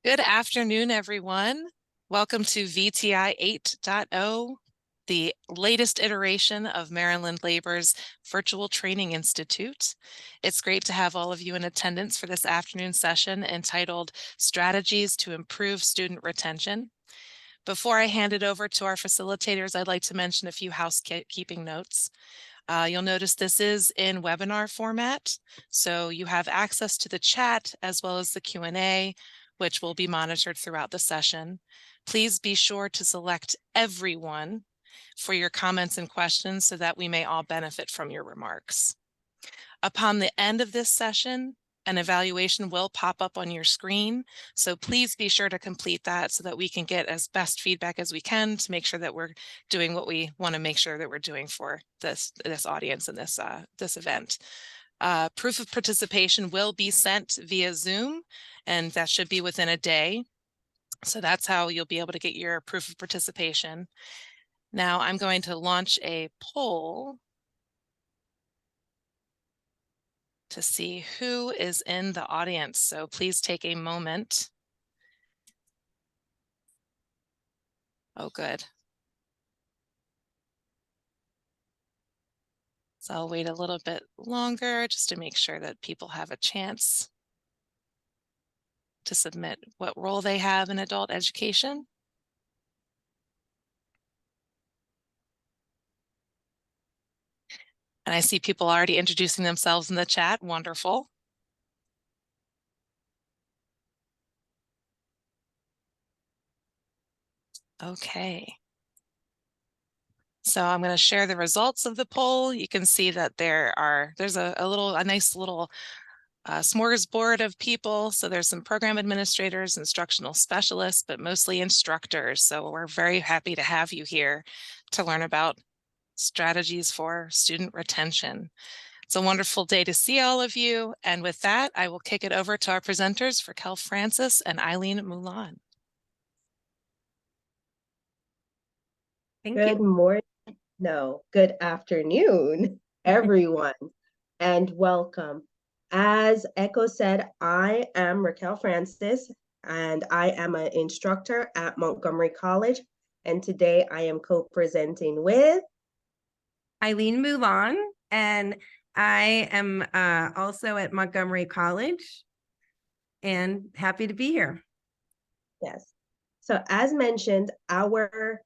Good afternoon, everyone. Welcome to VTI 8.0, the latest iteration of Maryland Labor's Virtual Training Institute. It's great to have all of you in attendance for this afternoon session entitled Strategies to Improve Student Retention. Before I hand it over to our facilitators, I'd like to mention a few housekeeping notes. You'll notice this is in webinar format, so you have access to the chat as well as the Q&A, which will be monitored throughout the session. Please be sure to select everyone for your comments and questions so that we may all benefit from your remarks. Upon the end of this session, an evaluation will pop up on your screen, so please be sure to complete that so that we can get as best feedback as we can to make sure that we're doing what we want to make sure that we're doing for this audience and this event. Proof of participation will be sent via Zoom, and that should be within a day. So that's how you'll be able to get your proof of participation. Now I'm going to launch a poll to see who is in the audience. So please take a moment. Oh, good. So I'll wait a little bit longer just to make sure that people have a chance to submit what role they have in adult education. And I see people already introducing themselves in the chat. Wonderful. Okay. So I'm going to share the results of the poll. You can see that there's a nice little smorgasbord of people. So there's some program administrators, instructional specialists, but mostly instructors. So we're very happy to have you here to learn about strategies for student retention. It's a wonderful day to see all of you. And with that, I will kick it over to our presenters, Raquel Francis and Eileen Mulan. Thank you. Good morning. No, good afternoon, everyone, and welcome. As Echo said, I am Raquel Francis, and I am an instructor at Montgomery College. And today I am co-presenting with Eileen Mulan, and I am also at Montgomery College and happy to be here. Yes. So as mentioned, our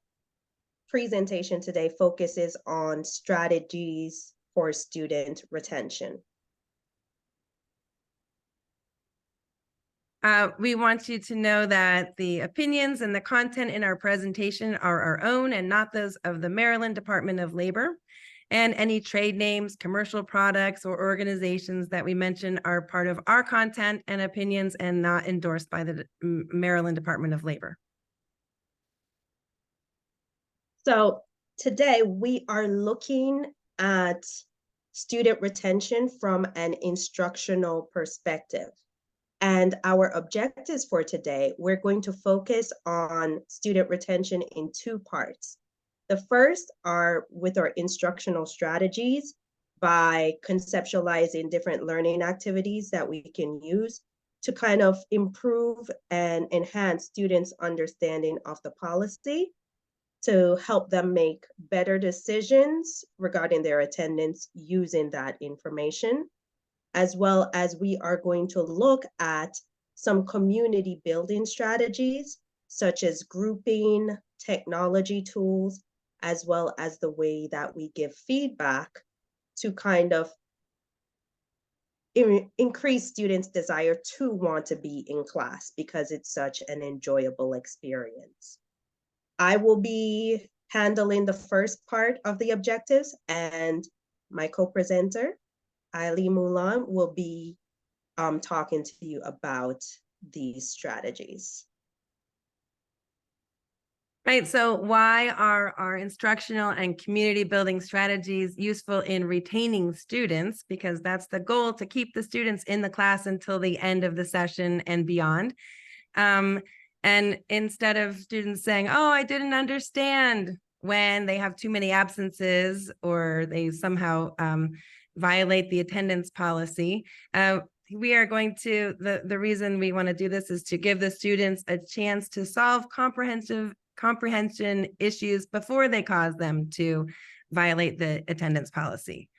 presentation today focuses on strategies for student retention. We want you to know that the opinions and the content in our presentation are our own and not those of the Maryland Department of Labor. And any trade names, commercial products, or organizations that we mention are part of our content and opinions and not endorsed by the Maryland Department of Labor. So today we are looking at student retention from an instructional perspective. And our objectives for today, we're going to focus on student retention in two parts. The first are with our instructional strategies by conceptualizing different learning activities that we can use to kind of improve and enhance students' understanding of the policy to help them make better decisions regarding their attendance using that information, as well as we are going to look at some community building strategies, such as grouping, technology tools, as well as the way that we give feedback to kind of increase students' desire to want to be in class because it's such an enjoyable experience. I will be handling the first part of the objectives, and my co-presenter, Eileen Mulan, will be talking to you about these strategies. Right, so why are our instructional and community building strategies useful in retaining students? Because that's the goal, to keep the students in the class until the end of the session and beyond. And instead of students saying, oh, I didn't understand, when they have too many absences or they somehow violate the attendance policy, we are going to, the reason we want to do this is to give the students a chance to solve comprehension issues before they cause them to violate the attendance policy.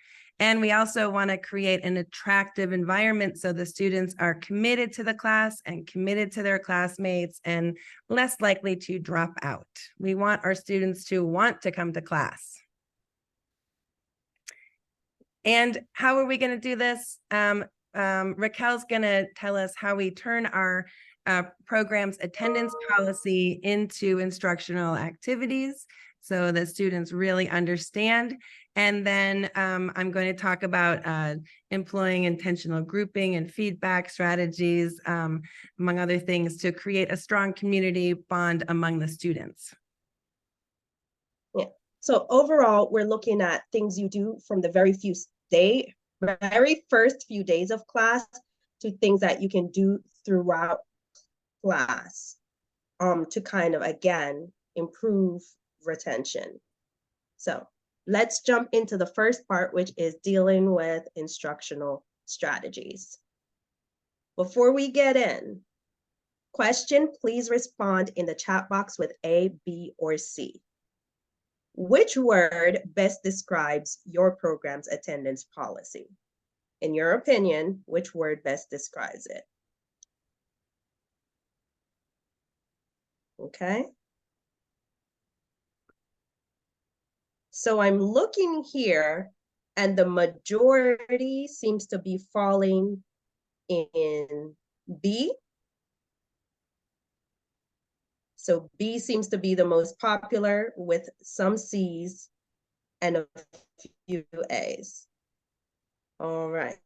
And we also want to create an attractive environment so the students are committed to the class and committed to their classmates and less likely to drop out. We want our students to want to come to class. And how are we going to do this? Raquel's going to tell us how we turn our program's attendance policy into instructional activities so that students really understand. And then I'm going to talk about employing intentional grouping and feedback strategies, among other things, to create a strong community bond among the students. Yeah. So overall, we're looking at things you do from the very first few days of class to things that you can do throughout class to kind of, again, improve retention. So let's jump into the first part, which is dealing with instructional strategies. Before we get in, question, please respond in the chat box with A, B, or C. Which word best describes your program's attendance policy? In your opinion, which word best describes it? Okay. So I'm looking here, and the majority seems to be falling in B. So B seems to be the most popular, with some C's and a few A's. All right.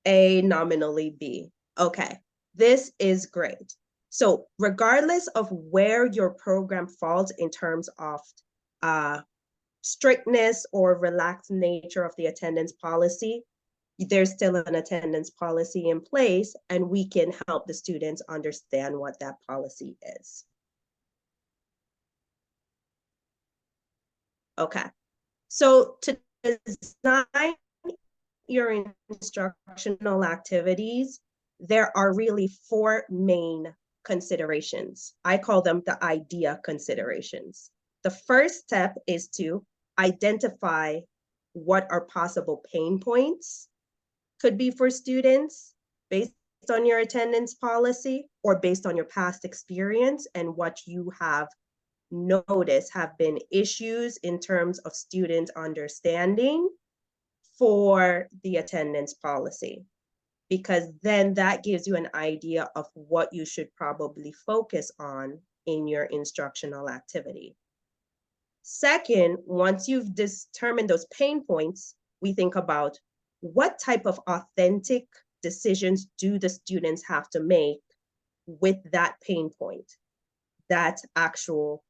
A, nominally B. Okay, this is great. So regardless of where your program falls in terms of strictness or relaxed nature of the attendance policy, there's still an attendance policy in place, and we can help the students understand what that policy is. Okay, so to design your instructional activities, there are really 4 main considerations. I call them the idea considerations. The first step is to identify what are possible pain points could be for students based on your attendance policy or based on your past experience and what you have noticed have been issues in terms of students understanding for the attendance policy, because then that gives you an idea of what you should probably focus on in your instructional activity. Second, once you've determined those pain points, we think about what type of authentic decisions do the students have to make with that pain point, that actual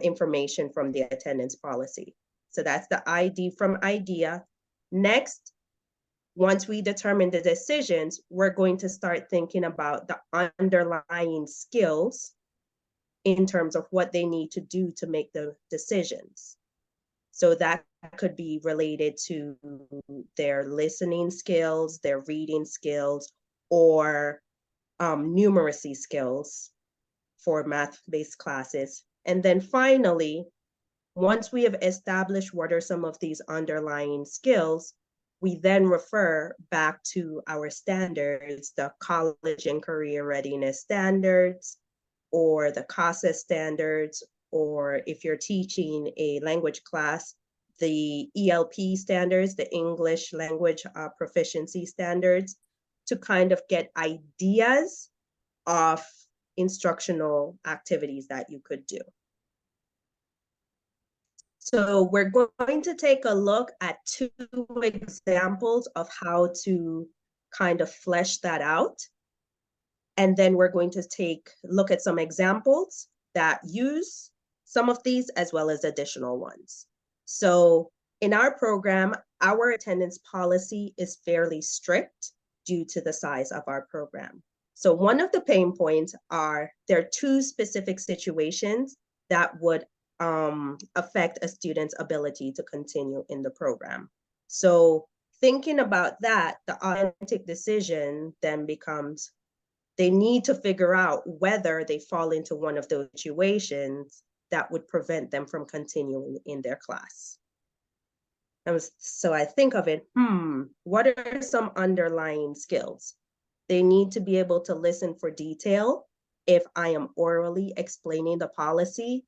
information from the attendance policy. So that's the ID from idea. Next, once we determine the decisions, we're going to start thinking about the underlying skills in terms of what they need to do to make the decisions. So that could be related to their listening skills, their reading skills, or numeracy skills for math-based classes. And then finally, once we have established what are some of these underlying skills, we then refer back to our standards, the college and career readiness standards, or the CASA standards, or if you're teaching a language class, the ELP standards, the English language proficiency standards, to kind of get ideas of instructional activities that you could do. So we're going to take a look at 2 examples of how to kind of flesh that out. And then we're going to look at some examples that use some of these as well as additional ones. So in our program, our attendance policy is fairly strict due to the size of our program. So one of the pain points are there are 2 specific situations that would affect a student's ability to continue in the program. So thinking about that, the authentic decision then becomes they need to figure out whether they fall into one of those situations that would prevent them from continuing in their class. So I think of it, what are some underlying skills? They need to be able to listen for detail if I am orally explaining the policy,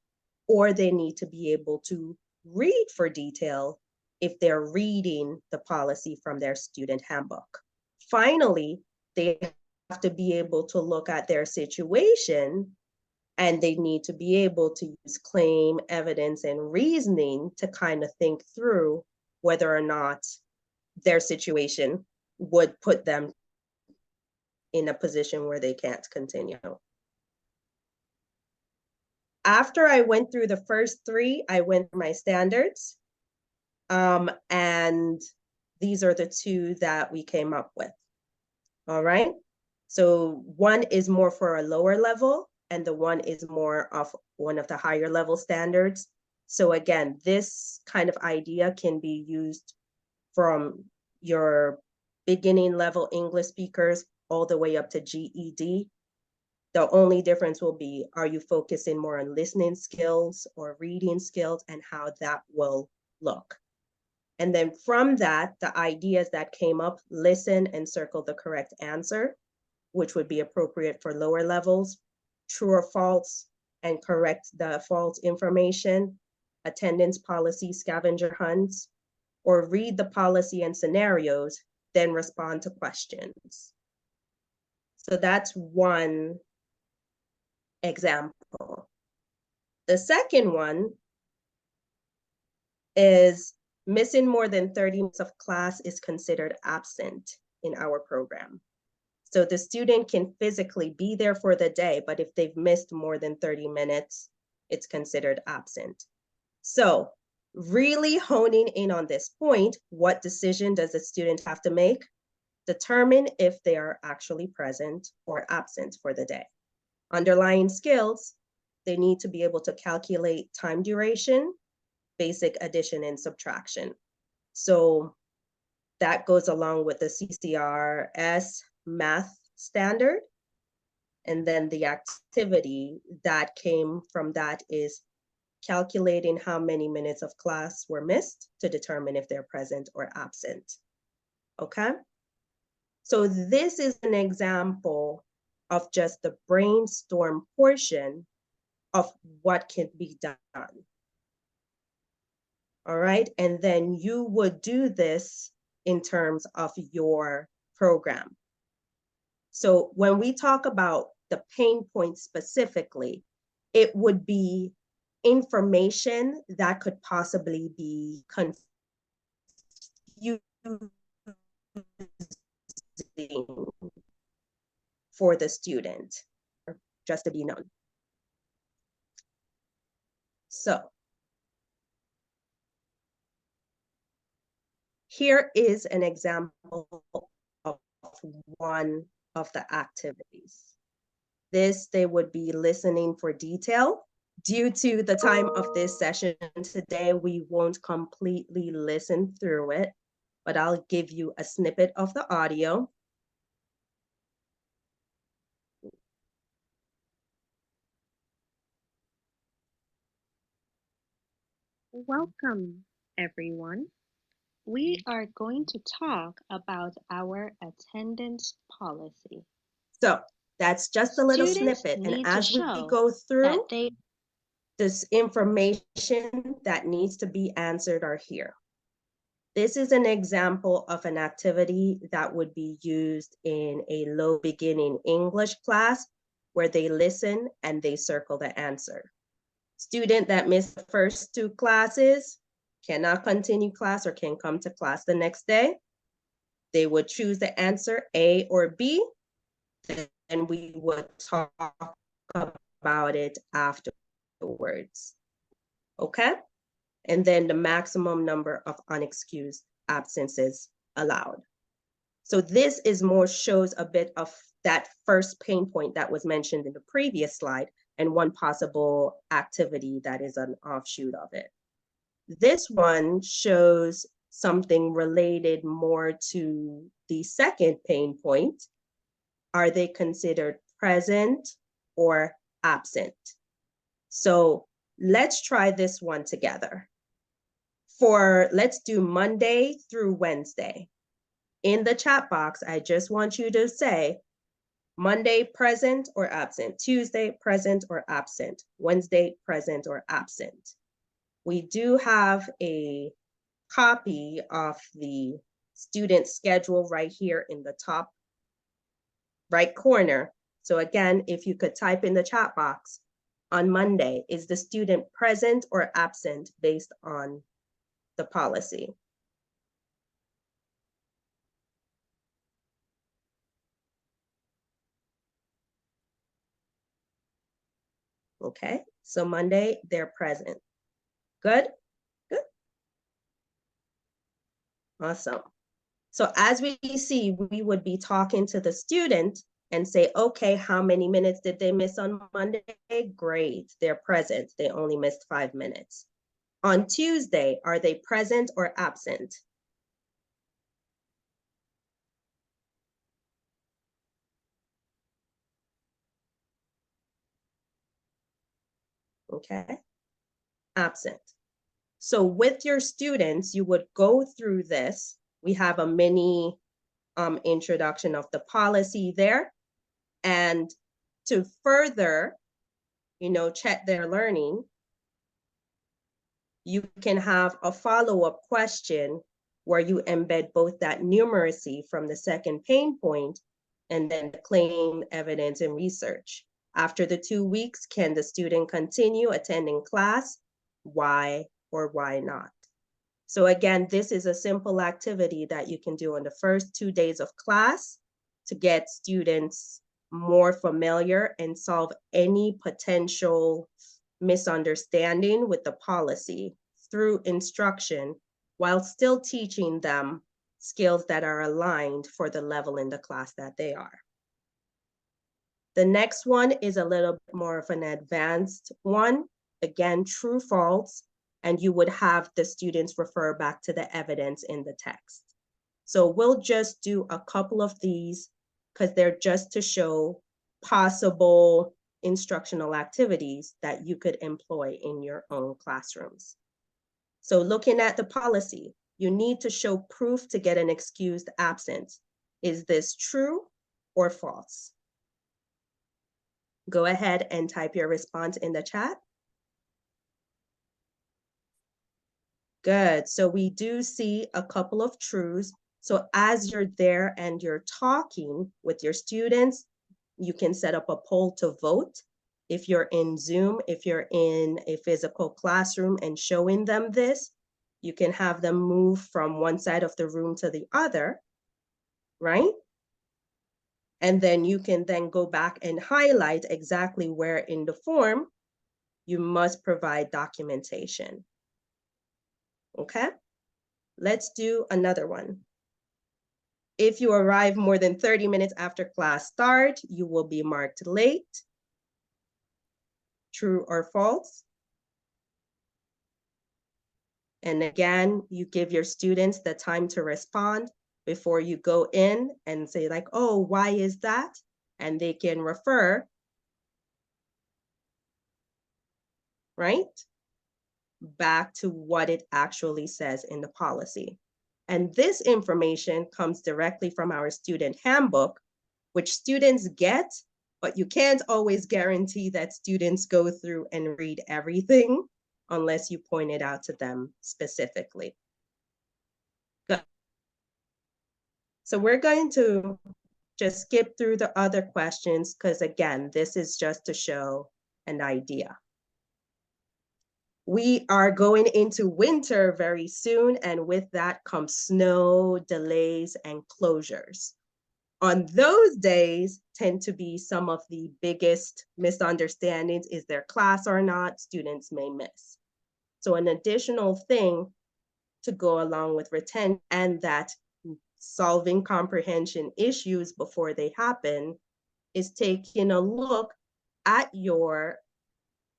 or they need to be able to read for detail if they're reading the policy from their student handbook. Finally, they have to be able to look at their situation, and they need to be able to use claim, evidence, and reasoning to kind of think through whether or not their situation would put them in a position where they can't continue. After I went through the first three, I went through my standards. And these are the two that we came up with. All right. So one is more for a lower level, and the one is more of one of the higher level standards. So again, this kind of idea can be used from your beginning level English speakers all the way up to GED. The only difference will be, are you focusing more on listening skills or reading skills, and how that will look. And then from that, the ideas that came up, listen and circle the correct answer, which would be appropriate for lower levels, true or false, and correct the false information, attendance policy scavenger hunts, or read the policy and scenarios, then respond to questions. So that's one example. The second one is missing more than 30 minutes of class is considered absent in our program. So the student can physically be there for the day, but if they've missed more than 30 minutes, it's considered absent. So really honing in on this point, what decision does the student have to make? Determine if they are actually present or absent for the day. Underlying skills, they need to be able to calculate time duration, basic addition and subtraction. So that goes along with the CCRS math standard. And then the activity that came from that is calculating how many minutes of class were missed to determine if they're present or absent. Okay? So this is an example of just the brainstorm portion of what can be done. All right, and then you would do this in terms of your program. So when we talk about the pain points specifically, it would be information that could possibly be confusing for the student, just to be known. So here is an example of one of the activities. This, they would be listening for detail. Due to the time of this session today, we won't completely listen through it, but I'll give you a snippet of the audio. Welcome, everyone. We are going to talk about our attendance policy. So that's just a little Students snippet. And need to as we show go through, that this information that needs to be answered are here. This is an example of an activity that would be used in a low beginning English class where they listen and they circle the answer. Student that missed the first two classes cannot continue class or can come to class the next day. They would choose the answer A or B, and we would talk about it afterwards. Okay? And then the maximum number of unexcused absences allowed. So this is more shows a bit of that first pain point that was mentioned in the previous slide, and one possible activity that is an offshoot of it. This one shows something related more to the second pain point, are they considered present or absent? So let's try this one together. Let's do Monday through Wednesday. In the chat box, I just want you to say Monday, present or absent, Tuesday, present or absent, Wednesday, present or absent. We do have a copy of the student schedule right here in the top right corner. So again, if you could type in the chat box, on Monday, is the student present or absent based on the policy? Okay, so Monday, they're present. Good, good. Awesome. So as we see, we would be talking to the student and say, okay, how many minutes did they miss on Monday? Great, they're present. They only missed 5 minutes. On Tuesday, are they present or absent? Okay, absent. So with your students, you would go through this. We have a mini introduction of the policy there. And to further, check their learning, you can have a follow-up question where you embed both that numeracy from the second pain point and then the claim, evidence, and research. After the 2 weeks, can the student continue attending class? Why or why not? So again, this is a simple activity that you can do on the first 2 days of class to get students more familiar and solve any potential misunderstanding with the policy through instruction while still teaching them skills that are aligned for the level in the class that they are. The next one is a little bit more of an advanced one. Again, true, false, and you would have the students refer back to the evidence in the text. So we'll just do a couple of these because they're just to show possible instructional activities that you could employ in your own classrooms. So looking at the policy, you need to show proof to get an excused absence. Is this true or false? Go ahead and type your response in the chat. Good. So we do see a couple of truths. So as you're there and you're talking with your students, you can set up a poll to vote. If you're in Zoom, if you're in a physical classroom and showing them this, you can have them move from one side of the room to the other, right? And then you can then go back and highlight exactly where in the form you must provide documentation. Okay, let's do another one. If you arrive more than 30 minutes after class start, you will be marked late. True or false? And again, you give your students the time to respond before you go in and say like, oh, why is that? And they can refer, right, back to what it actually says in the policy. And this information comes directly from our student handbook, which students get, but you can't always guarantee that students go through and read everything unless you point it out to them specifically. Good. So we're going to just skip through the other questions because again, this is just to show an idea. We are going into winter very soon, and with that comes snow, delays, and closures. On those days tend to be some of the biggest misunderstandings. Is there class or not? Students may miss. So an additional thing to go along with retention and that solving comprehension issues before they happen is taking a look at your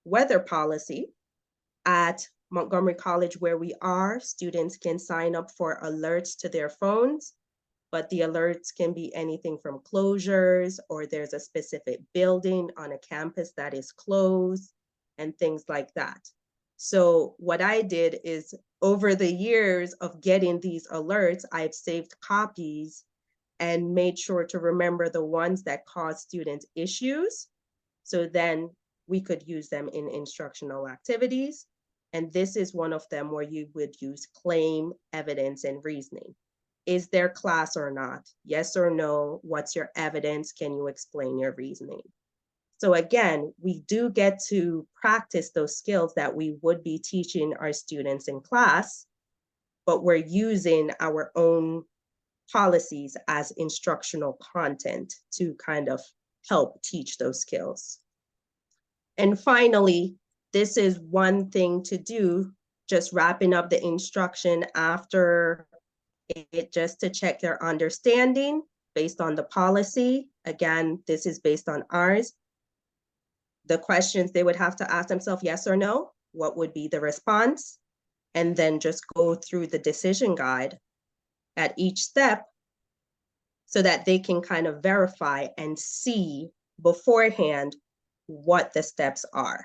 weather policy, at Montgomery College, where we are, students can sign up for alerts to their phones, but the alerts can be anything from closures, or there's a specific building on a campus that is closed, and things like that. So what I did is, over the years of getting these alerts, I've saved copies and made sure to remember the ones that cause students issues. So then we could use them in instructional activities. And this is one of them where you would use claim, evidence, and reasoning. Is there class or not? Yes or no? What's your evidence? Can you explain your reasoning? So again, we do get to practice those skills that we would be teaching our students in class, but we're using our own policies as instructional content to kind of help teach those skills. And finally, this is one thing to do, just wrapping up the instruction after it, just to check their understanding based on the policy. Again, this is based on ours. The questions they would have to ask themselves, yes or no, what would be the response? And then just go through the decision guide at each step so that they can kind of verify and see beforehand what the steps are.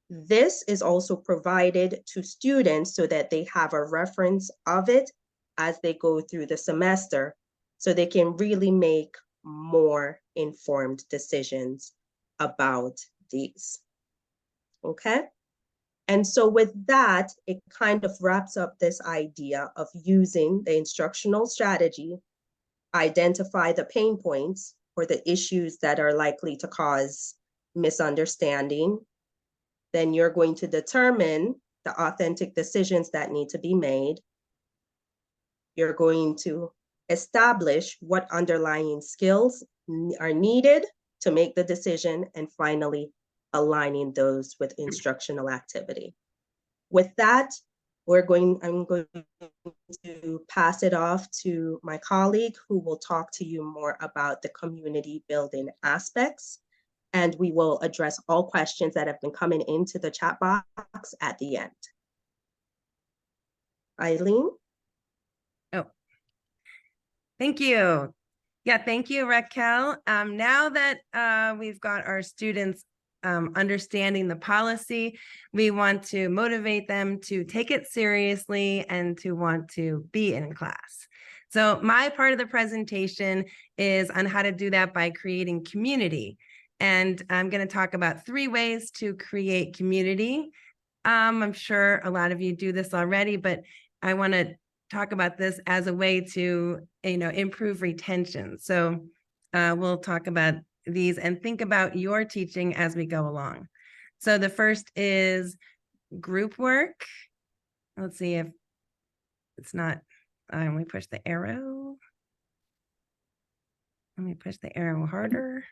This is also provided to students so that they have a reference of it as they go through the semester, so they can really make more informed decisions about these. Okay? And so with that, it kind of wraps up this idea of using the instructional strategy, identify the pain points or the issues that are likely to cause misunderstanding. Then you're going to determine the authentic decisions that need to be made. You're going to establish what underlying skills are needed to make the decision, and finally, aligning those with instructional activity. With that, I'm going to pass it off to my colleague, who will talk to you more about the community building aspects, and we will address all questions that have been coming into the chat box at the end. Eileen? Oh, thank you. Yeah, thank you, Raquel. Now that we've got our students understanding the policy, we want to motivate them to take it seriously and to want to be in class. So my part of the presentation is on how to do that by creating community. And I'm going to talk about 3 ways to create community. I'm sure a lot of you do this already, but I want to talk about this as a way to, improve retention. So we'll talk about these and think about your teaching as we go along. So the first is group work. Let's see if it's not, let me push the arrow. Let me push the arrow harder.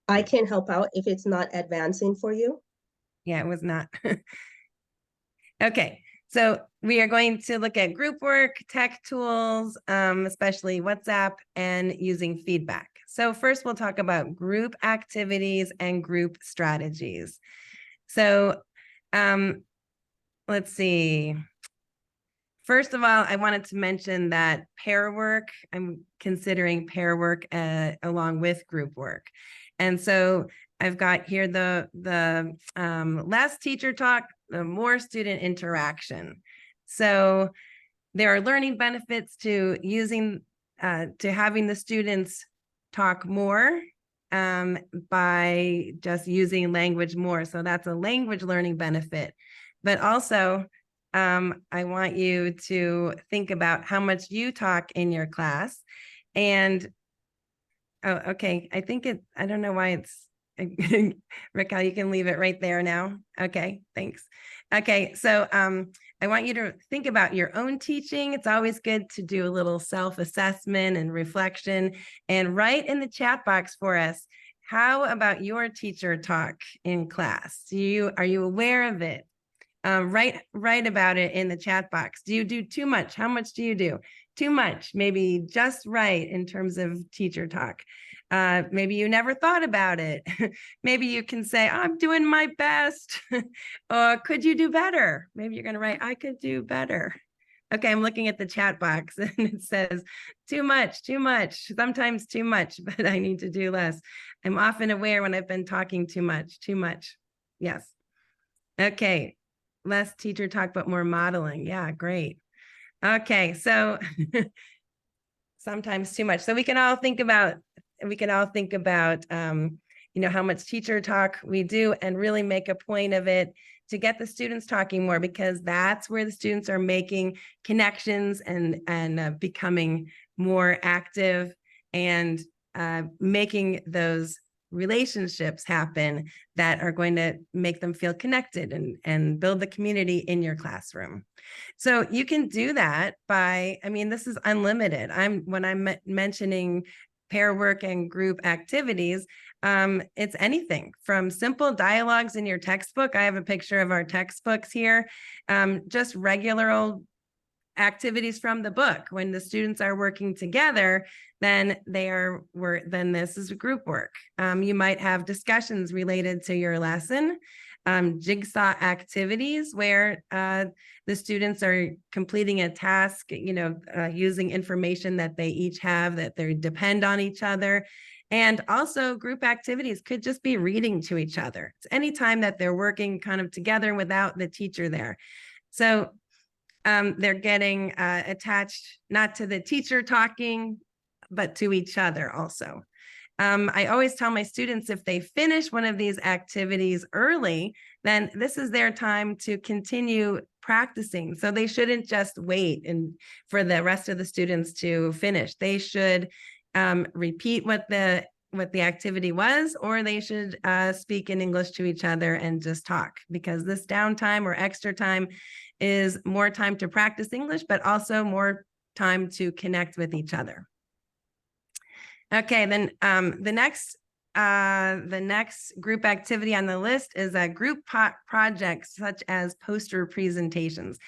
I can help out if it's not advancing for you. Yeah, it was not. Okay, so we are going to look at group work, tech tools, especially WhatsApp, and using feedback. So first we'll talk about group activities and group strategies. So let's see. First of all, I wanted to mention that pair work, I'm considering pair work along with group work. And so I've got here the less teacher talk, the more student interaction. So there are learning benefits to using, to having the students talk more by just using language more. So that's a language learning benefit. But also, I want you to think about how much you talk in your class. And, oh, okay, I think I don't know why it's, Raquel, you can leave it right there now. Okay, thanks. Okay, so I want you to think about your own teaching. It's always good to do a little self-assessment and reflection, and write in the chat box for us. How about your teacher talk in class? Are you aware of it? Write about it in the chat box. Do you do too much? How much do you do? Too much, maybe just right in terms of teacher talk. Maybe you never thought about it. Maybe you can say, I'm doing my best. Or could you do better? Maybe you're going to write, I could do better. Okay, I'm looking at the chat box and it says too much, sometimes too much, but I need to do less. I'm often aware when I've been talking too much. Yes. Okay, less teacher talk, but more modeling. Yeah, great. Okay, so sometimes too much. So we can all think about, how much teacher talk we do and really make a point of it to get the students talking more, because that's where the students are making connections and becoming more active and making those relationships happen that are going to make them feel connected and build the community in your classroom. So you can do that by, this is unlimited. When I'm mentioning pair work and group activities, it's anything from simple dialogues in your textbook. I have a picture of our textbooks here, just regular old activities from the book. When the students are working together, then this is group work. You might have discussions related to your lesson, jigsaw activities where the students are completing a task, using information that they each have, that they depend on each other. And also group activities could just be reading to each other. It's any time that they're working kind of together without the teacher there. So they're getting attached not to the teacher talking, but to each other also. I always tell my students, if they finish one of these activities early, then this is their time to continue practicing. So they shouldn't just wait for the rest of the students to finish. They should repeat what the activity was, or they should speak in English to each other and just talk, because this downtime or extra time is more time to practice English, but also more time to connect with each other. Okay, then the next group activity on the list is a group projects such as poster presentations.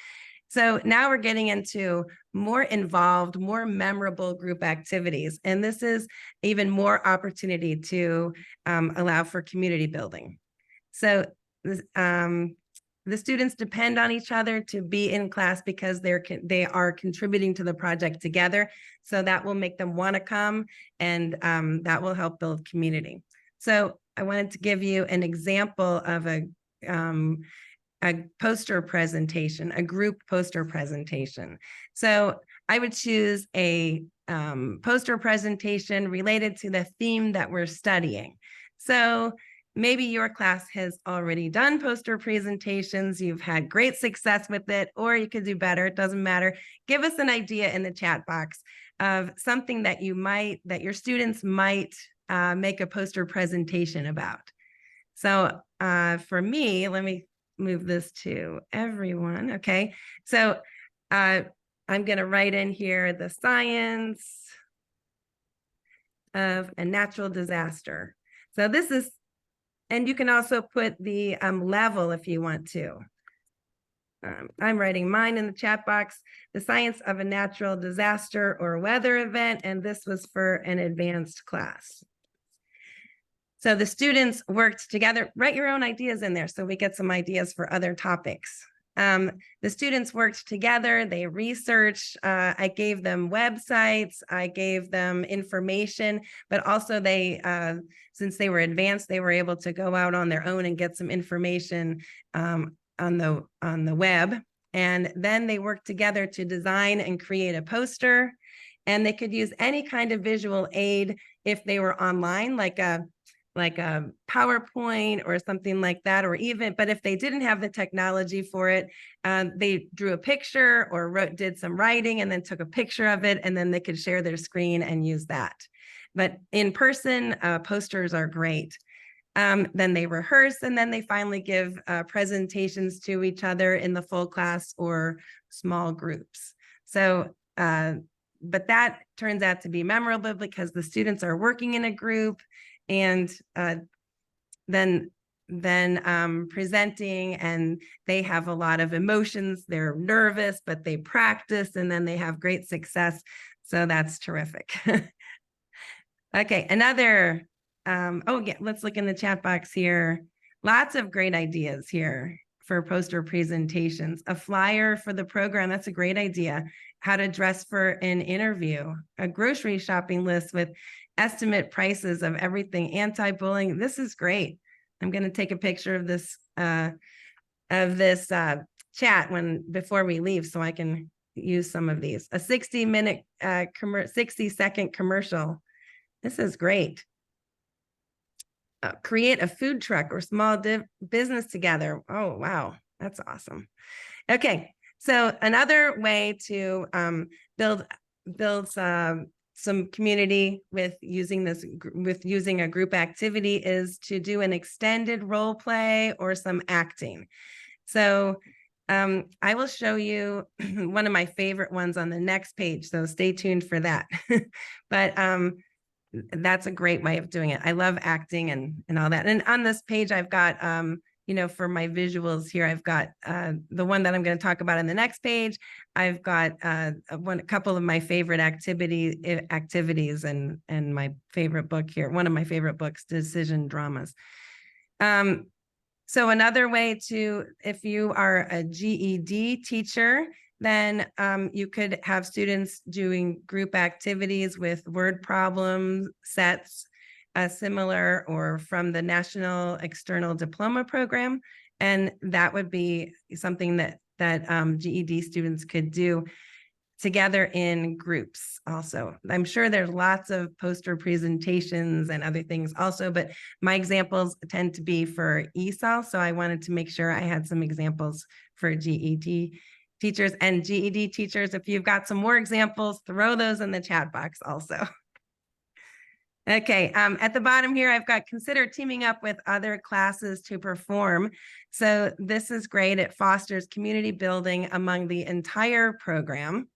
So now we're getting into more involved, more memorable group activities. And this is even more opportunity to allow for community building. So the students depend on each other to be in class because they are contributing to the project together. So that will make them want to come, and that will help build community. So I wanted to give you an example of a poster presentation, a group poster presentation. So I would choose a poster presentation related to the theme that we're studying. So maybe your class has already done poster presentations, you've had great success with it, or you could do better, it doesn't matter. Give us an idea in the chat box of something that your students might make a poster presentation about. So for me, let me move this to everyone. Okay, so I'm going to write in here the science of a natural disaster. So this is, and you can also put the level if you want to. I'm writing mine in the chat box, the science of a natural disaster or weather event, and this was for an advanced class. So the students worked together. Write your own ideas in there so we get some ideas for other topics. The students worked together, they researched, I gave them websites, I gave them information, but also since they were advanced, they were able to go out on their own and get some information on the web. And then they worked together to design and create a poster, and they could use any kind of visual aid if they were online, like a PowerPoint or something like that, but if they didn't have the technology for it, they drew a picture or did some writing and then took a picture of it, and then they could share their screen and use that. But in person, posters are great. Then they rehearse, and then they finally give presentations to each other in the full class or small groups. So, but that turns out to be memorable because the students are working in a group. And then presenting, and they have a lot of emotions. They're nervous, but they practice, and then they have great success. So that's terrific. Okay, another, oh yeah, let's look in the chat box here. Lots of great ideas here for poster presentations. A flyer for the program, that's a great idea. How to dress for an interview. A grocery shopping list with estimate prices of everything. Anti-bullying, this is great. I'm going to take a picture of this chat before we leave, so I can use some of these. A 60-minute 60-second commercial. This is great. Create a food truck or small business together. Oh, wow. That's awesome. Okay. So another way to build some community with using a group activity is to do an extended role play or some acting. So I will show you one of my favorite ones on the next page. So stay tuned for that. But that's a great way of doing it. I love acting and all that. And on this page, I've got, for my visuals here, I've got the one that I'm going to talk about on the next page. I've got a couple of my favorite activities and my favorite book here. One of my favorite books, Decision Dramas. So another way if you are a GED teacher, then you could have students doing group activities with word problem sets, similar or from the National External Diploma Program. And that would be something that GED students could do together in groups also. I'm sure there's lots of poster presentations and other things also, but my examples tend to be for ESOL. So I wanted to make sure I had some examples for GED teachers. And GED teachers, if you've got some more examples, throw those in the chat box also. Okay, at the bottom here, I've got consider teaming up with other classes to perform. So this is great. It fosters community building among the entire program.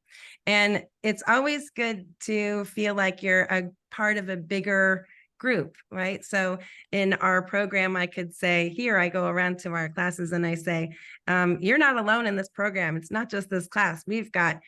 And it's always good to feel like you're a part of a bigger group, right? So in our program, I could say, here, I go around to our classes and I say, you're not alone in this program. It's not just this class. We've got,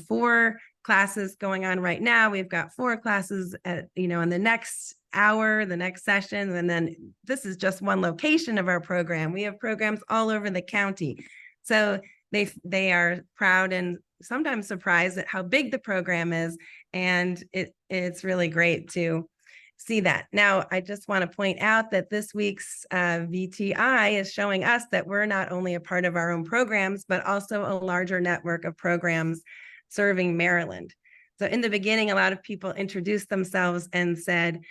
4 classes going on right now. We've got 4 classes in the next hour, the next session. And then this is just one location of our program. We have programs all over the county. So they are proud and sometimes surprised at how big the program is. And it's really great to see that. Now, I just want to point out that this week's VTI is showing us that we're not only a part of our own programs, but also a larger network of programs serving Maryland. So in the beginning, a lot of people introduced themselves and said,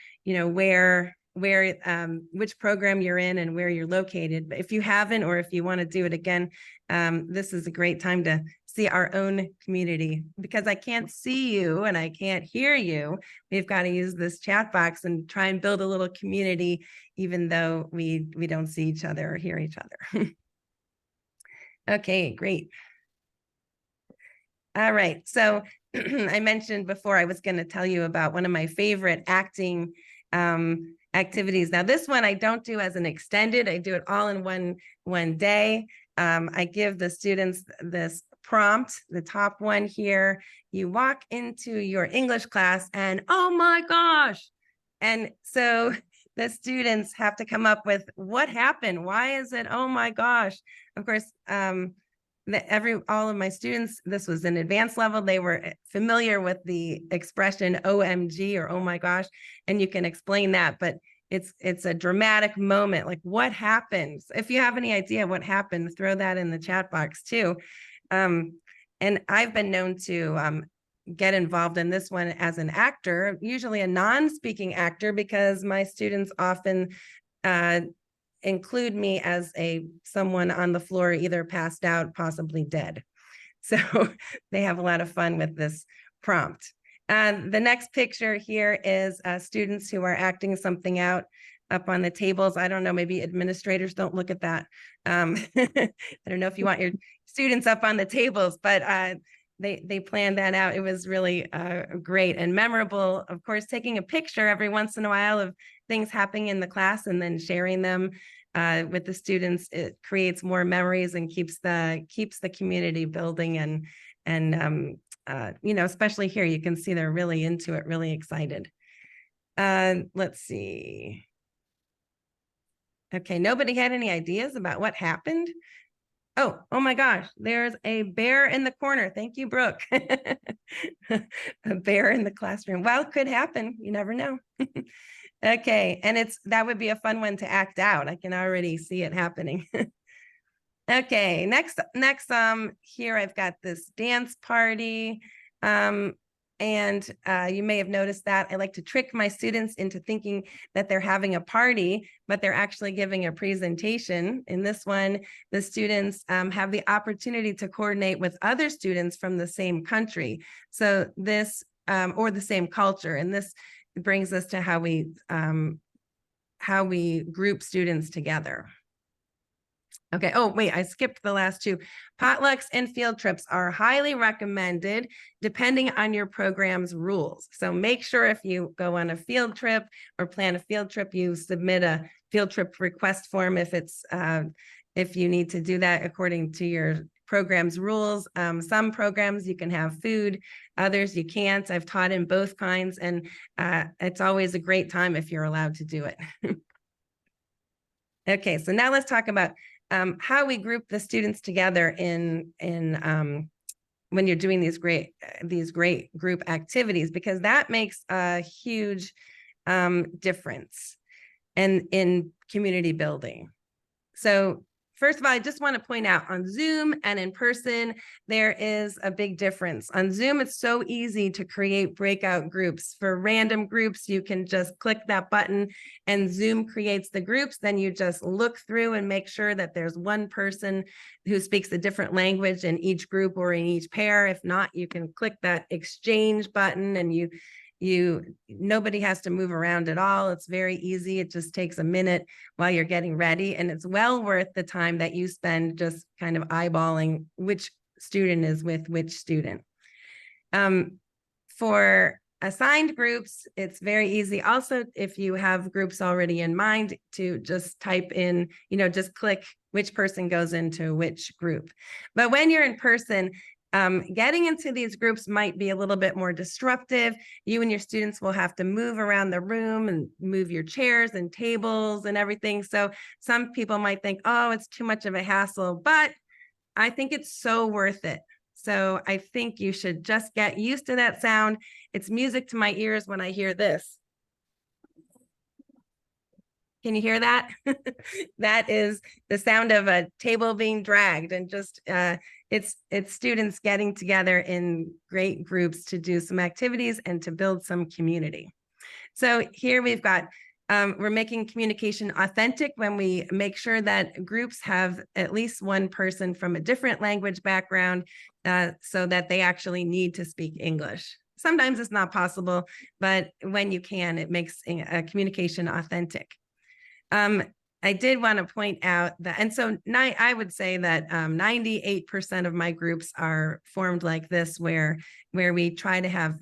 which program you're in and where you're located. But if you haven't, or if you want to do it again, this is a great time to see our own community. Because I can't see you and I can't hear you, we've got to use this chat box and try and build a little community, even though we don't see each other or hear each other. Okay, great. All right, so I mentioned before I was going to tell you about one of my favorite acting activities. Now, this one I don't do as an extended, I do it all in one day. I give the students this prompt, the top one here. You walk into your English class and, oh my gosh. And so the students have to come up with what happened. Why is it, oh my gosh? Of course, all of my students, this was an advanced level, they were familiar with the expression OMG or oh my gosh, and you can explain that, but it's a dramatic moment. Like, what happens? If you have any idea what happened, throw that in the chat box too. And I've been known to get involved in this one as an actor, usually a non-speaking actor, because my students often include me as someone on the floor, either passed out, possibly dead. So they have a lot of fun with this prompt. The next picture here is students who are acting something out up on the tables. I don't know, maybe administrators don't look at that. I don't know if you want your students up on the tables, but they planned that out. It was really great and memorable. Of course, taking a picture every once in a while of things happening in the class and then sharing them with the students, it creates more memories and keeps the community building. And you know, especially here, you can see they're really into it, really excited. Let's see. Okay, nobody had any ideas about what happened? Oh my gosh, there's a bear in the corner. Thank you, Brooke. A bear in the classroom. Well, it could happen. You never know. Okay, and that would be a fun one to act out. I can already see it happening. Okay, next, here I've got this dance party. And you may have noticed that I like to trick my students into thinking that they're having a party, but they're actually giving a presentation. In this one, the students have the opportunity to coordinate with other students from the same country. So this, or the same culture. And this brings us to how we group students together. Okay. Oh, wait, I skipped the last two. Potlucks and field trips are highly recommended depending on your program's rules. So make sure if you go on a field trip or plan a field trip, you submit a field trip request form if you need to do that according to your program's rules. Some programs you can have food, others you can't. I've taught in both kinds, and it's always a great time if you're allowed to do it. Okay, so now let's talk about how we group the students together in when you're doing these great group activities, because that makes a huge difference in community building. So first of all, I just want to point out, on Zoom and in person, there is a big difference. On Zoom, it's so easy to create breakout groups. For random groups, you can just click that button and Zoom creates the groups. Then you just look through and make sure that there's one person who speaks a different language in each group or in each pair. If not, you can click that exchange button and nobody has to move around at all. It's very easy. It just takes a minute while you're getting ready, and it's well worth the time that you spend just kind of eyeballing which student is with which student. For assigned groups, it's very easy. Also, if you have groups already in mind, to just type in, just click which person goes into which group. But when you're in person, getting into these groups might be a little bit more disruptive. You and your students will have to move around the room and move your chairs and tables and everything. So some people might think, oh, it's too much of a hassle, but I think it's so worth it. So I think you should just get used to that sound. It's music to my ears when I hear this. Can you hear that? That is the sound of a table being dragged, and just it's students getting together in great groups to do some activities and to build some community. So here we've got, we're making communication authentic when we make sure that groups have at least one person from a different language background, so that they actually need to speak English. Sometimes it's not possible, but when you can, it makes communication authentic. I did want to point out that, and so I would say that 98% of my groups are formed like this, where we try to have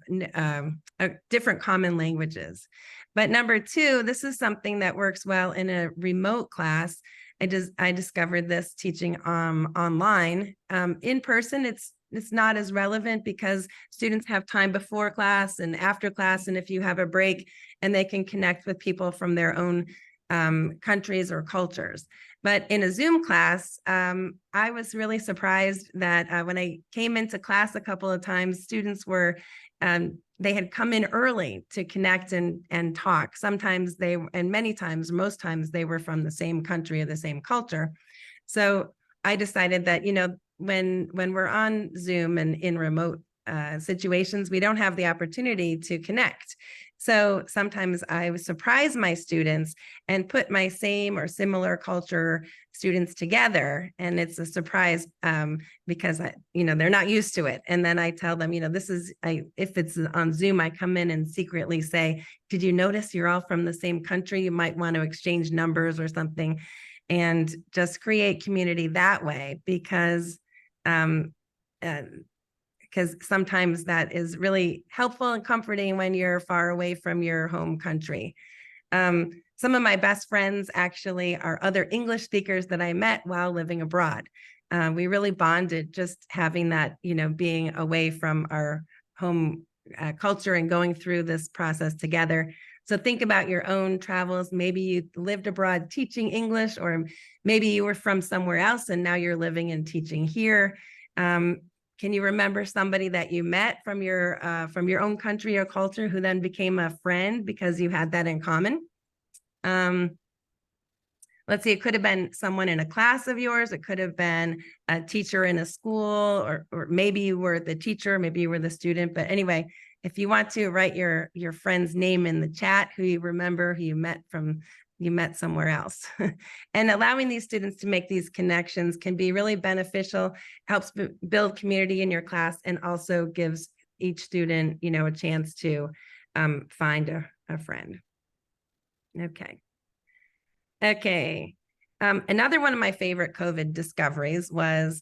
different common languages. But number two, this is something that works well in a remote class. I discovered this teaching online. In person, it's not as relevant because students have time before class and after class, and if you have a break, and they can connect with people from their own countries or cultures. But in a Zoom class, I was really surprised that when I came into class a couple of times, students were, they had come in early to connect and talk. Sometimes and many times, most times, they were from the same country or the same culture. So I decided that, when we're on Zoom and in remote situations, we don't have the opportunity to connect. So sometimes I would surprise my students and put my same or similar culture students together. And it's a surprise because they're not used to it. And then I tell them, if it's on Zoom, I come in and secretly say, did you notice you're all from the same country? You might want to exchange numbers or something, and just create community that way, because sometimes that is really helpful and comforting when you're far away from your home country. Some of my best friends actually are other English speakers that I met while living abroad. We really bonded just having that, being away from our home culture and going through this process together. So think about your own travels. Maybe you lived abroad teaching English, or maybe you were from somewhere else and now you're living and teaching here. Can you remember somebody that you met from your own country or culture who then became a friend because you had that in common? Let's see, it could have been someone in a class of yours. It could have been a teacher in a school, or maybe you were the teacher, maybe you were the student. But anyway, if you want to write your friend's name in the chat, who you remember, who you met somewhere else. And allowing these students to make these connections can be really beneficial, helps build community in your class, and also gives each student, a chance to find a friend. Okay. Another one of my favorite COVID discoveries was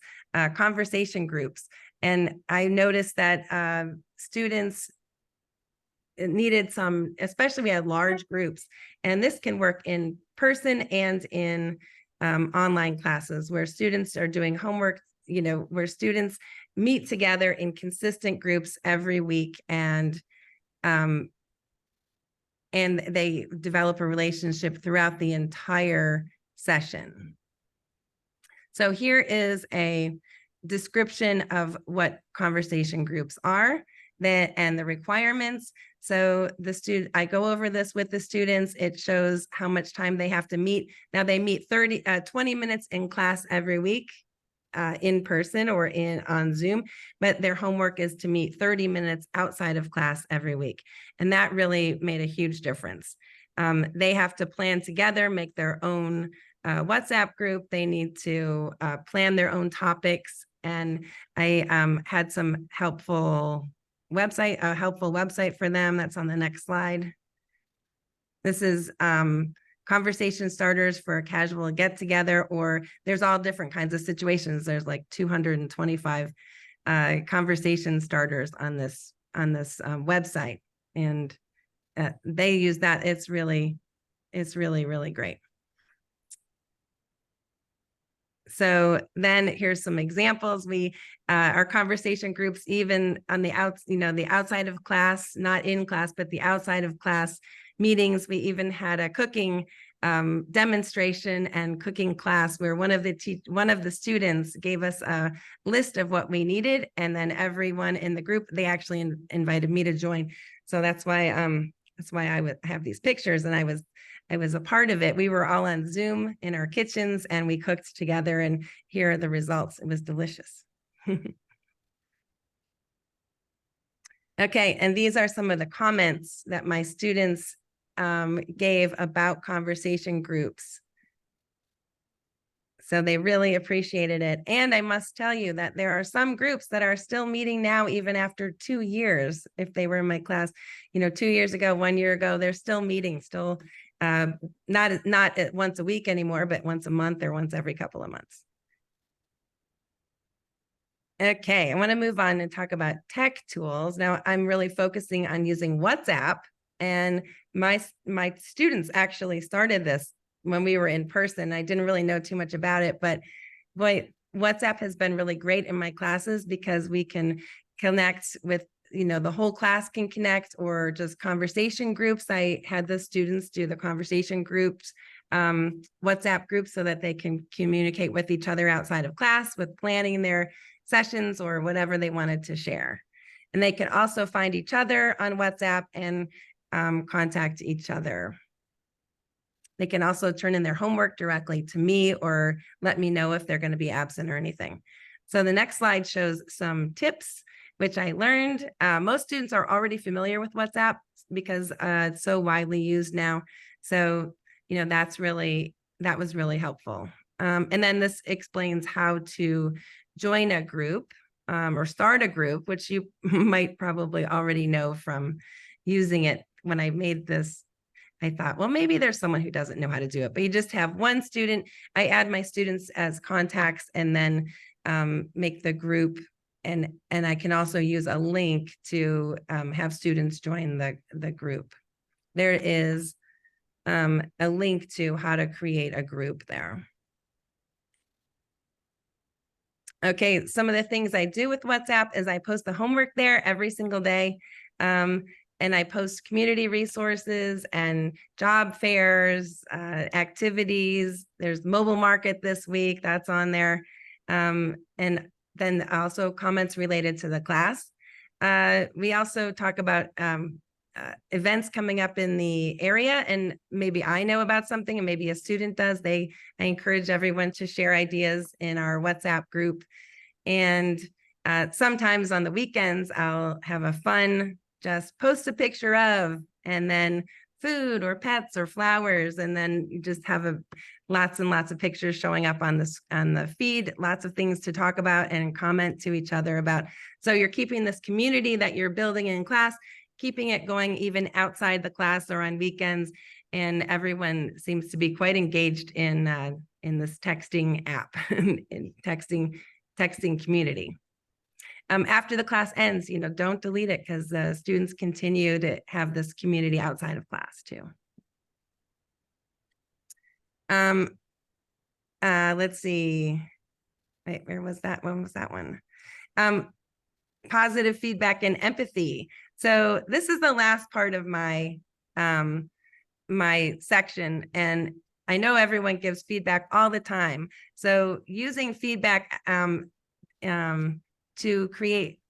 conversation groups. And I noticed that students needed some, especially we had large groups, and this can work in person and in online classes where students are doing homework, where students meet together in consistent groups every week, and they develop a relationship throughout the entire session. So here is a description of what conversation groups are and the requirements. So I go over this with the students. It shows how much time they have to meet. Now they meet 20 minutes in class every week. In person or on Zoom, but their homework is to meet 30 minutes outside of class every week. And that really made a huge difference. They have to plan together, make their own WhatsApp group. They need to plan their own topics. And I had some helpful website for them. That's on the next slide. This is conversation starters for a casual get together, or there's all different kinds of situations. There's like 225 conversation starters on this website, and they use that. It's really, really great. So then here's some examples. Our conversation groups, even on the outside of class, not in class, but the outside of class meetings. We even had a cooking demonstration and cooking class where one of the students gave us a list of what we needed, and then everyone in the group, they actually invited me to join. So that's why I would have these pictures, and I was a part of it. We were all on Zoom in our kitchens and we cooked together, and here are the results. It was delicious. Okay, and these are some of the comments that my students gave about conversation groups. So they really appreciated it. And I must tell you that there are some groups that are still meeting now, even after 2 years, if they were in my class, 2 years ago, 1 year ago, they're still meeting, not once a week anymore, but once a month or once every couple of months. Okay, I want to move on and talk about tech tools. Now I'm really focusing on using WhatsApp, and my students actually started this when we were in person. I didn't really know too much about it, but boy, WhatsApp has been really great in my classes because we can connect with, the whole class can connect, or just conversation groups. I had the students do the conversation groups, WhatsApp groups, so that they can communicate with each other outside of class with planning their sessions or whatever they wanted to share. And they can also find each other on WhatsApp and contact each other. They can also turn in their homework directly to me or let me know if they're going to be absent or anything. So the next slide shows some tips, which I learned. Most students are already familiar with WhatsApp because it's so widely used now. So, that was really helpful. And then this explains how to join a group or start a group, which you might probably already know from using it. When I made this, I thought, well, maybe there's someone who doesn't know how to do it, but you just have one student. I add my students as contacts and then make the group. And I can also use a link to have students join the group. There is a link to how to create a group there. Okay, some of the things I do with WhatsApp is I post the homework there every single day. And I post community resources and job fairs, activities. There's mobile market this week, that's on there. And then also comments related to the class. We also talk about events coming up in the area, and maybe I know about something and maybe a student does. I encourage everyone to share ideas in our WhatsApp group. And sometimes on the weekends, I'll have a fun, just post a picture of, and then food or pets or flowers. And then you just have lots and lots of pictures showing up on the feed, lots of things to talk about and comment to each other about. So you're keeping this community that you're building in class, keeping it going even outside the class or on weekends. And everyone seems to be quite engaged in this texting app, in texting community. After the class ends, don't delete it, because the students continue to have this community outside of class too. Let's see. Wait, where was that? When was that one? Positive feedback and empathy. So this is the last part of my my section, and I know everyone gives feedback all the time. So using feedback to create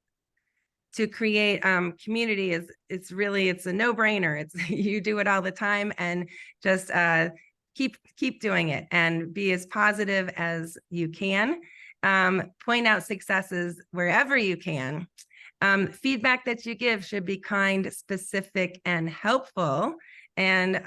community it's a no-brainer. It's you do it all the time, and just keep doing it and be as positive as you can. Point out successes wherever you can. Feedback that you give should be kind, specific, and helpful. And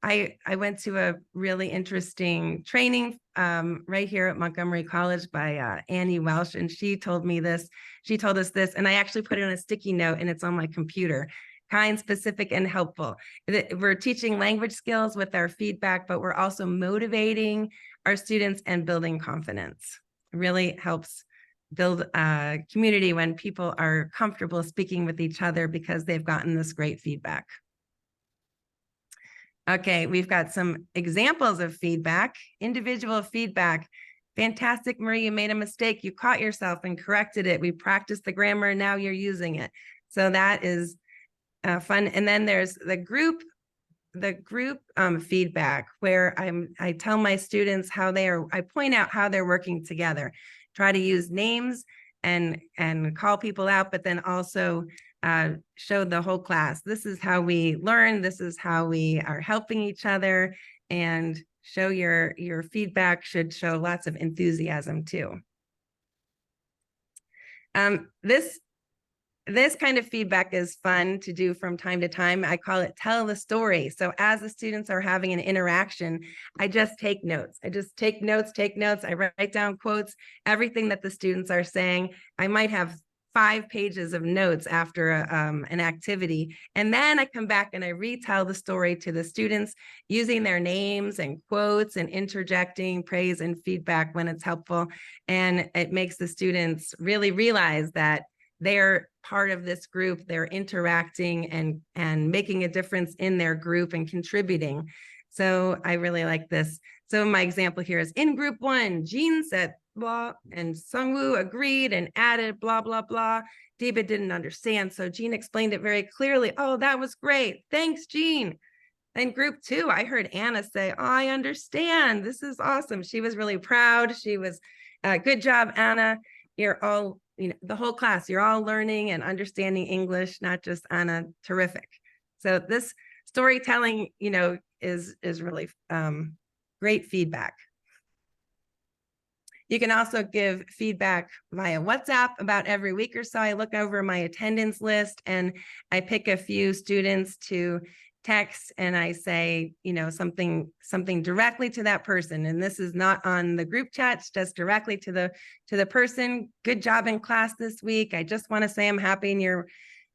I went to a really interesting training right here at Montgomery College by Annie Welsh, and she told us this, and I actually put it on a sticky note, and it's on my computer. Kind, specific, and helpful. We're teaching language skills with our feedback, but we're also motivating our students and building confidence. It really helps build a community when people are comfortable speaking with each other because they've gotten this great feedback. Okay, we've got some examples of feedback. Individual feedback. Fantastic, Marie, you made a mistake. You caught yourself and corrected it. We practiced the grammar, and now you're using it. So that is fun. And then there's the group feedback, where I tell my students I point out how they're working together, try to use names and call people out, but then also show the whole class. This is how we learn. This is how we are helping each other, and show your feedback should show lots of enthusiasm too. This kind of feedback is fun to do from time to time. I call it tell the story. So as the students are having an interaction, I just take notes. Take notes. I write down quotes, everything that the students are saying. I might have 5 pages of notes after an activity. And then I come back and I retell the story to the students using their names and quotes and interjecting praise and feedback when it's helpful. And it makes the students really realize that they're part of this group, they're interacting and making a difference in their group and contributing. So I really like this. So my example here is in group 1, Jean said blah, and Sungwoo agreed and added blah, blah, blah. David didn't understand, so Jean explained it very clearly. Oh, that was great. Thanks, Jean. In group 2, I heard Anna say, oh, I understand. This is awesome. She was really proud. She was, good job, Anna. You're all, the whole class, you're all learning and understanding English, not just Anna. Terrific. So this storytelling, is really great feedback. You can also give feedback via WhatsApp. About every week or so, I look over my attendance list and I pick a few students to text, and I say, something directly to that person. And this is not on the group chats, just directly to the person. Good job in class this week. I just want to say I'm happy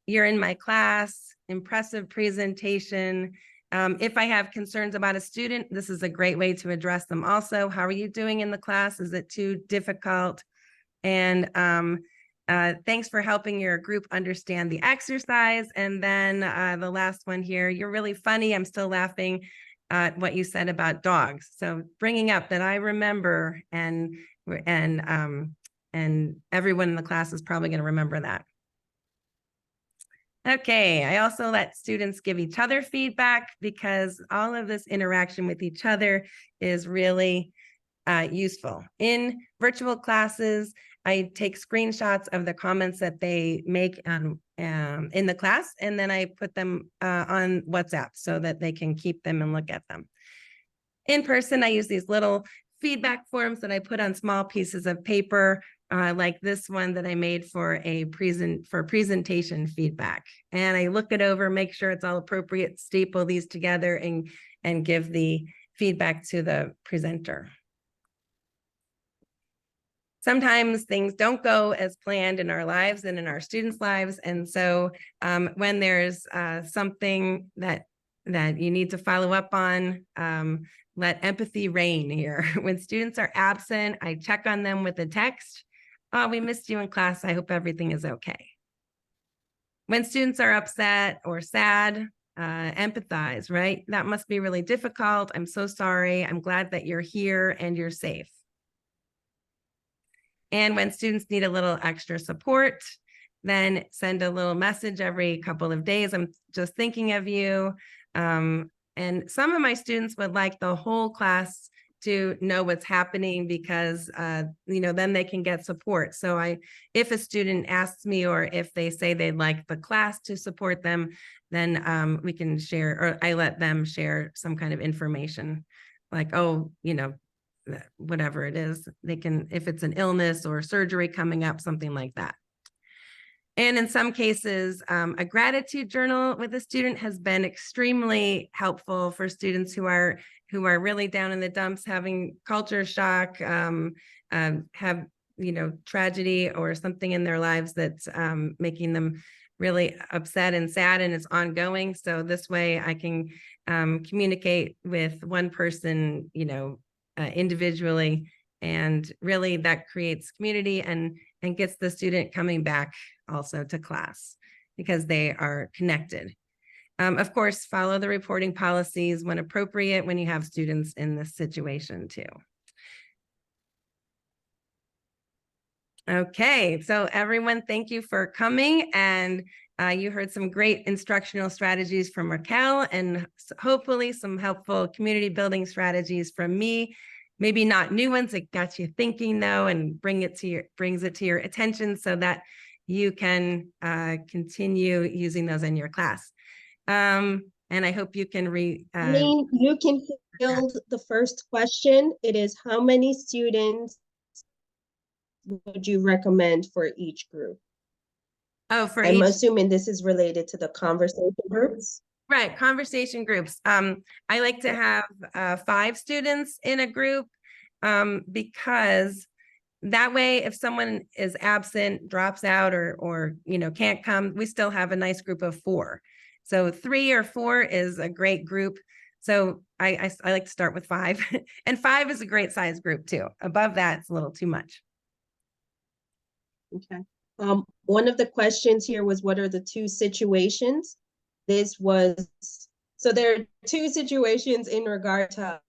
you're in my class. Impressive presentation. If I have concerns about a student, this is a great way to address them also. How are you doing in the class? Is it too difficult? And thanks for helping your group understand the exercise. And then the last one here, you're really funny. I'm still laughing what you said about dogs. So bringing up that I remember, and everyone in the class is probably going to remember that. Okay, I also let students give each other feedback, because all of this interaction with each other is really useful. In virtual classes, I take screenshots of the comments that they make in the class, and then I put them on WhatsApp so that they can keep them and look at them. In person, I use these little feedback forms that I put on small pieces of paper, like this one that I made for presentation feedback. And I look it over, make sure it's all appropriate, staple these together, and give the feedback to the presenter. Sometimes things don't go as planned in our lives and in our students' lives. And so when there's something that you need to follow up on, let empathy reign here. When students are absent, I check on them with a text. "Oh, we missed you in class. I hope everything is okay." When students are upset or sad, empathize, right? "That must be really difficult. I'm so sorry. I'm glad that you're here and you're safe." And when students need a little extra support, then send a little message every couple of days. "I'm just thinking of you." And some of my students would like the whole class to know what's happening, because then they can get support. So if a student asks me, or if they say they'd like the class to support them, then we can share, or I let them share some kind of information, like, oh, whatever it is, they can, if it's an illness or surgery coming up, something like that. And in some cases, a gratitude journal with a student has been extremely helpful for students who are really down in the dumps, having culture shock, have tragedy or something in their lives that's making them really upset and sad, and it's ongoing. So this way I can communicate with one person, individually, and really that creates community and gets the student coming back also to class, because they are connected. Of course, follow the reporting policies when appropriate, when you have students in this situation too. Okay, so everyone, thank you for coming, and you heard some great instructional strategies from Raquel, and hopefully some helpful community building strategies from me. Maybe not new ones that got you thinking though, and brings it to your attention, so that you can continue using those in your class. And I hope you can you can field the first question. It is, how many students would you recommend for each group? Oh, I'm assuming this is related to the conversation groups. Right, conversation groups. I like to have 5 students in a group, because that way, if someone is absent, drops out, or can't come, we still have a nice group of 4. So 3 or 4 is a great group. So I like to start with 5, and 5 is a great size group too. Above that, it's a little too much. Okay. One of the questions here was, what are the 2 situations? So there are 2 situations in regard to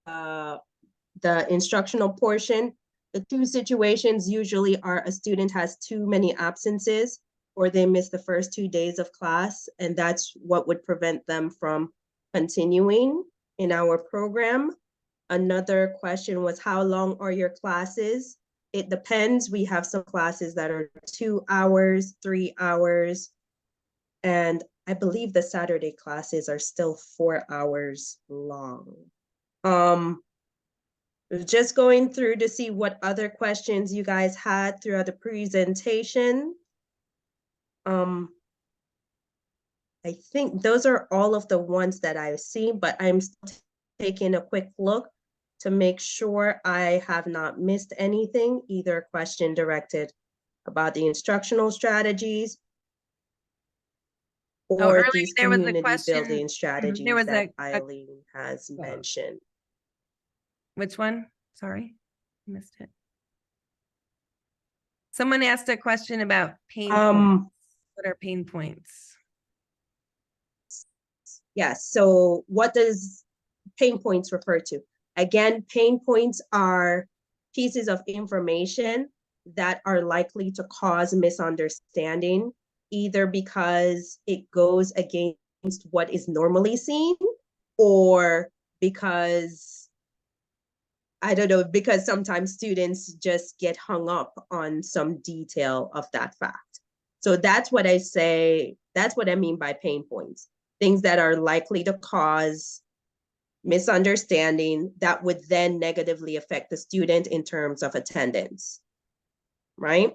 the instructional portion. The 2 situations usually are a student has too many absences, or they miss the first 2 days of class, and that's what would prevent them from continuing in our program. Another question was, how long are your classes? It depends. We have some classes that are 2 hours, 3 hours, and I believe the Saturday classes are still 4 hours long. Just going through to see what other questions you guys had throughout the presentation. I think those are all of the ones that I've seen, but I'm still taking a quick look to make sure I have not missed anything, either a question directed about the instructional strategies or these community building strategies that Eileen has mentioned. Which one? Sorry, I missed it. Someone asked a question about pain points. What are pain points? Yes, so what does pain points refer to? Again, pain points are pieces of information that are likely to cause misunderstanding, either because it goes against what is normally seen, or because, I don't know, because sometimes students just get hung up on some detail of that fact. So that's what I say, that's what I mean by pain points. Things that are likely to cause misunderstanding that would then negatively affect the student in terms of attendance, right?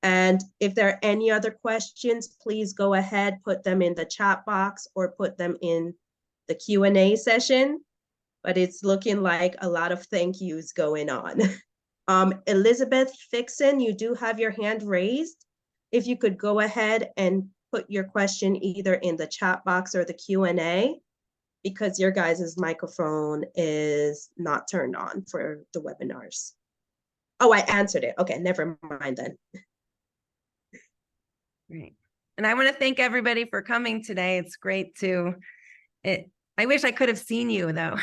And if there are any other questions, please go ahead, put them in the chat box or put them in the Q&A session. But it's looking like a lot of thank yous going on. Elizabeth Fixon, you do have your hand raised. If you could go ahead and put your question either in the chat box or the Q&A, because your guys' microphone is not turned on for the webinars. Oh, I answered it. Okay, never mind then. Great. And I want to thank everybody for coming today. It's great to, I wish I could have seen you though.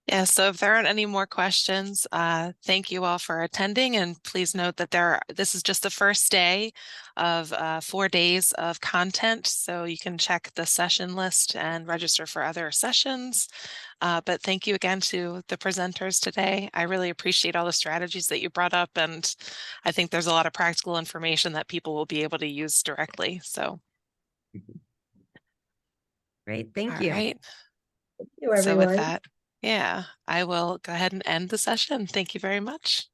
Yeah, so if there aren't any more questions, thank you all for attending, and please note that this is just the first day of 4 days of content, so you can check the session list and register for other sessions. But thank you again to the presenters today. I really appreciate all the strategies that you brought up, and I think there's a lot of practical information that people will be able to use directly. So, Great, thank all you. right. Thank you, So everyone. with that, yeah, I will go ahead and end the session. Thank you very much.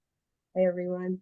Bye, everyone.